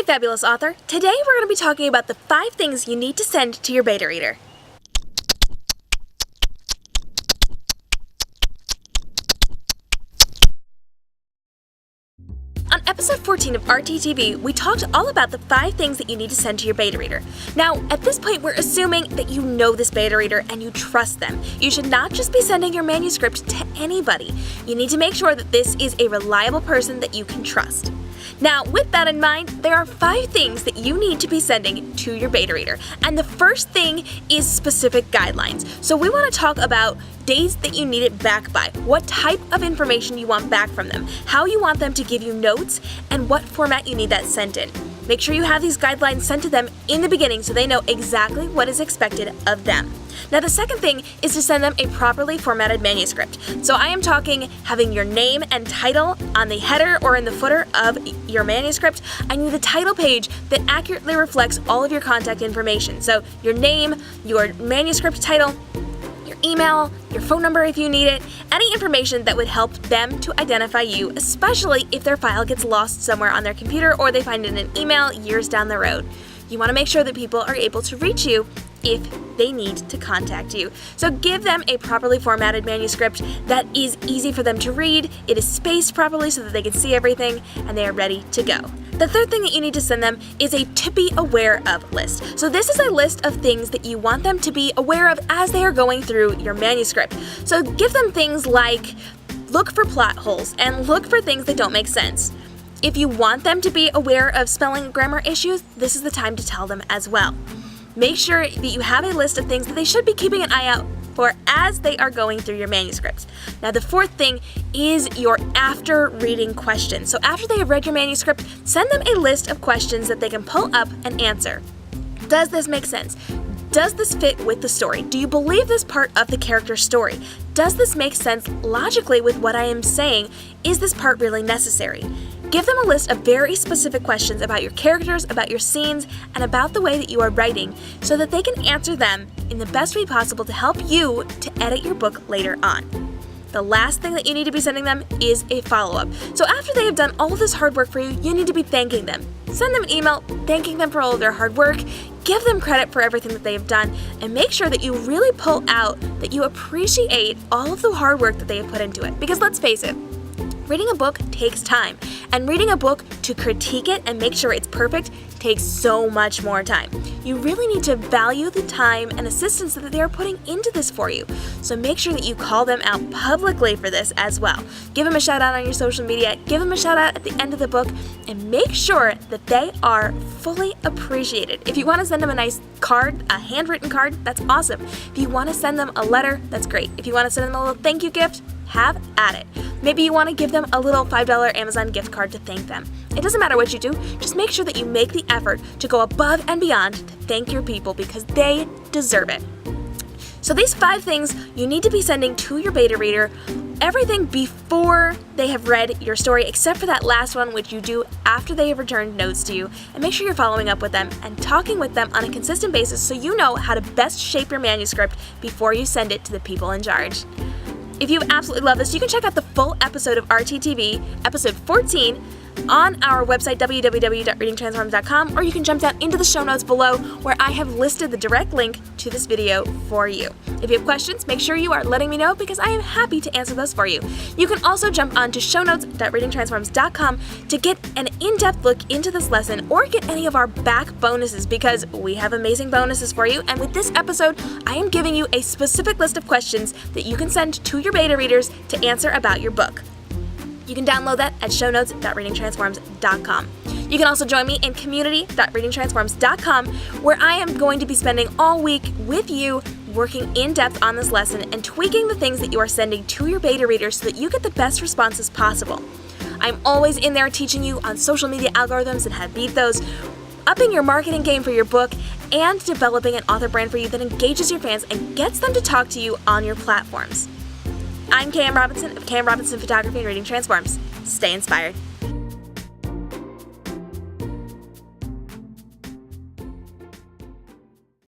Hey fabulous author! Today we're going to be talking about the 5 things you need to send to your beta reader. On episode 14 of RTTV, we talked all about the 5 things that you need to send to your beta reader. Now, at this point, we're assuming that you know this beta reader and you trust them. You should not just be sending your manuscript to anybody. You need to make sure that this is a reliable person that you can trust. Now, with that in mind, there are 5 things that you need to be sending to your beta reader. And the first thing is specific guidelines. So we want to talk about days that you need it back by, what type of information you want back from them, how you want them to give you notes, and what format you need that sent in. Make sure you have these guidelines sent to them in the beginning so they know exactly what is expected of them. Now the second thing is to send them a properly formatted manuscript. So I am talking having your name and title on the header or in the footer of your manuscript. I need a title page that accurately reflects all of your contact information. So your name, your manuscript title, your email, your phone number if you need it, any information that would help them to identify you, especially if their file gets lost somewhere on their computer or they find it in an email years down the road. You want to make sure that people are able to reach you if they need to contact you. So give them a properly formatted manuscript that is easy for them to read, it is spaced properly so that they can see everything, and they are ready to go. The third thing that you need to send them is a to be aware of list. So this is a list of things that you want them to be aware of as they are going through your manuscript. So give them things like look for plot holes and look for things that don't make sense. If you want them to be aware of spelling and grammar issues, this is the time to tell them as well. Make sure that you have a list of things that they should be keeping an eye out for as they are going through your manuscript. Now the fourth thing is your after reading questions. So after they have read your manuscript, send them a list of questions that they can pull up and answer. Does this make sense? Does this fit with the story? Do you believe this part of the character's story? Does this make sense logically with what I am saying? Is this part really necessary? Give them a list of very specific questions about your characters, about your scenes, and about the way that you are writing so that they can answer them in the best way possible to help you to edit your book later on. The last thing that you need to be sending them is a follow-up. So after they have done all of this hard work for you, you need to be thanking them. Send them an email thanking them for all of their hard work, give them credit for everything that they have done, and make sure that you really pull out that you appreciate all of the hard work that they have put into it. Because let's face it, reading a book takes time, and reading a book to critique it and make sure it's perfect takes so much more time. You really need to value the time and assistance that they are putting into this for you. So make sure that you call them out publicly for this as well. Give them a shout out on your social media, give them a shout out at the end of the book, and make sure that they are fully appreciated. If you want to send them a nice card, a handwritten card, that's awesome. If you want to send them a letter, that's great. If you want to send them a little thank you gift, have at it. Maybe you want to give them a little $5 Amazon gift card to thank them. It doesn't matter what you do, just make sure that you make the effort to go above and beyond to thank your people because they deserve it. So these 5 things you need to be sending to your beta reader, everything before they have read your story except for that last one, which you do after they have returned notes to you, and make sure you're following up with them and talking with them on a consistent basis so you know how to best shape your manuscript before you send it to the people in charge. If you absolutely love this, you can check out the full episode of RTTV, episode 14, on our website, www.readingtransforms.com, or you can jump down into the show notes below where I have listed the direct link to this video for you. If you have questions, make sure you are letting me know because I am happy to answer those for you. You can also jump on to shownotes.readingtransforms.com to get an in-depth look into this lesson or get any of our back bonuses because we have amazing bonuses for you. And with this episode, I am giving you a specific list of questions that you can send to your beta readers to answer about your book. You can download that at shownotes.readingtransforms.com. You can also join me in community.readingtransforms.com where I am going to be spending all week with you working in depth on this lesson and tweaking the things that you are sending to your beta readers so that you get the best responses possible. I'm always in there teaching you on social media algorithms and how to beat those, upping your marketing game for your book, and developing an author brand for you that engages your fans and gets them to talk to you on your platforms. I'm Cam Robinson of Cam Robinson Photography and Reading Transforms. Stay inspired.